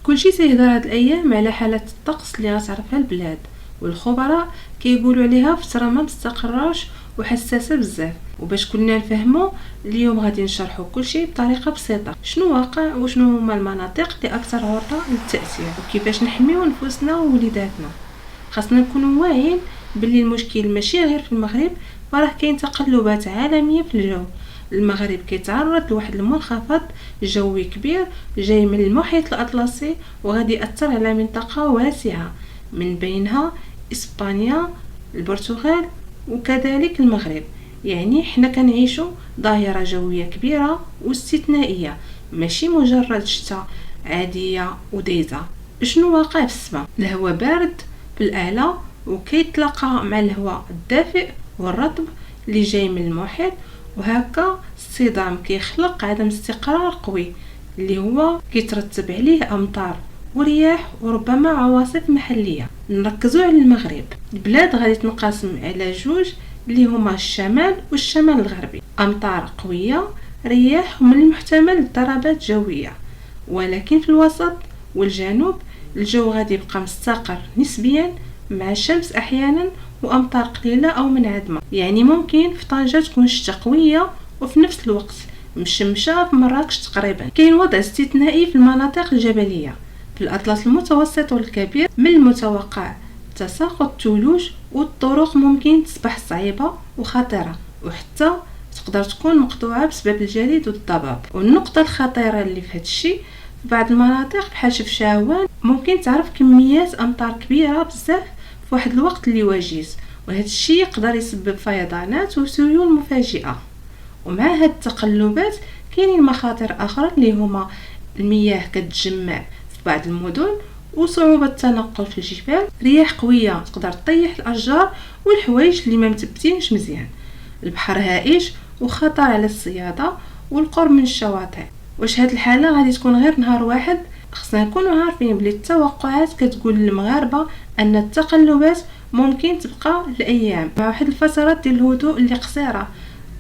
كلشي تيهضر هاد الايام على حالة الطقس اللي غتعرفها البلاد، والخبراء كيقولوا عليها فترة ما مستقراش وحساسة بزاف. وباش كنا نفهمو اليوم غادي نشرحو كلشي بطريقة بسيطة، شنو واقع وشنو هما المناطق اللي اكثر عرضة للتأثير وكيفاش نحميو نفوسنا ووليداتنا. خاصنا نكونوا واعيين باللي المشكل ماشي غير في المغرب، فراه كاين تقلبات عالمية في الجو. المغرب كيتعرض لواحد المنخفض جوي كبير جاي من المحيط الأطلسي وغادي يأثر على منطقة واسعة من بينها إسبانيا، البرتغال وكذلك المغرب. يعني حنا كنعيشو ظاهرة جوية كبيرة واستثنائية، ماشي مجرد شتاء عادية وديزة. شنو واقع في السماء؟ الهواء بارد في الأعلى وكيتلاقى مع الهواء الدافئ والرطب اللي جاي من المحيط، وهكا الصدام كيخلق عدم استقرار قوي اللي هو كيترتب عليه امطار ورياح وربما عواصف محليه. نركزوا على المغرب. البلاد غادي تنقسم على جوج اللي هما الشمال والشمال الغربي، امطار قويه، رياح ومن المحتمل ضربات جويه. ولكن في الوسط والجنوب الجو غادي يبقى مستقر نسبيا مع الشمس احيانا وامطار قليله او منعدمه. يعني ممكن في طنجة تكون شتا قويه وفي نفس الوقت مشمشه في مراكش تقريبا. كاين وضع استثنائي في المناطق الجبليه. في الاطلس المتوسط والكبير من المتوقع تساقط ثلوج، والطرق ممكن تصبح صعيبه وخطره، وحتى تقدر تكون مقطوعه بسبب الجليد والضباب. والنقطه الخطيره اللي في هذا الشيء، في بعض المناطق بحال شفشاوان ممكن تعرف كميات امطار كبيره بزاف في واحد الوقت اللي وجيز، وهذا الشيء يقدر يسبب فيضانات وسيول مفاجئه. ومع هاد التقلبات كاينين مخاطر اخرى اللي هما المياه كتجمع في بعض المدن وصعوبة التنقل في الجبال، رياح قوية تقدر تطيح الاشجار والحوايج اللي ما مثبتينش مزيان، البحر هائج وخطر على الصيادة والقرب من الشواطئ. واش هاد الحالة غادي تكون غير نهار واحد؟ خصنا نكونوا عارفين بلي التوقعات كتقول للمغاربة ان التقلبات ممكن تبقى الايام مع واحد الفترات ديال الهدوء اللي قصيره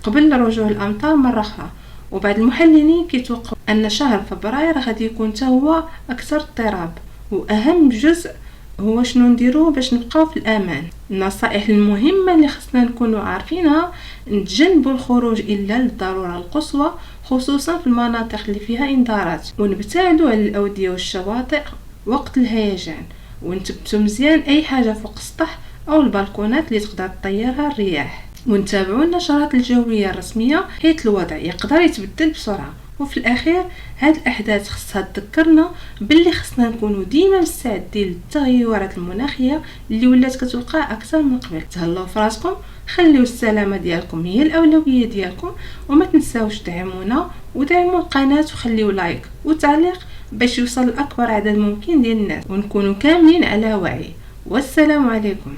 قبل رجوع الامطار مره اخرى. وبعض المحللين كيتوقعوا ان شهر فبراير غادي يكون حتى هو اكثر اضطراب، واهم جزء هو شنو نديرو باش نبقاو في الامان. النصائح المهمه اللي خصنا نكونوا عارفينها: نتجنبوا الخروج الا للضروره القصوى خصوصا في المناطق اللي فيها انذارات، ونبتعدوا عن الاوديه والشواطئ وقت الهيجان، ونثبتوا مزيان اي حاجه فوق السطح او البلكونات اللي تقدر تطيرها الرياح، ونتابعوا النشرات الجويه الرسميه حيث الوضع يقدر يتبدل بسرعه. وفي الاخير هاد الاحداث خصها تذكرنا باللي خصنا نكونوا ديما مستعدين للتغيرات المناخيه اللي ولات كتوقع اكثر من قبل. تهلاو فراسكم، خليو السلامه ديالكم هي الاولويه ديالكم، وما تنساوش دعمونا ودعموا القناه وخليو لايك وتعليق باش يوصل لاكبر عدد ممكن ديال الناس ونكونوا كاملين على وعي. والسلام عليكم.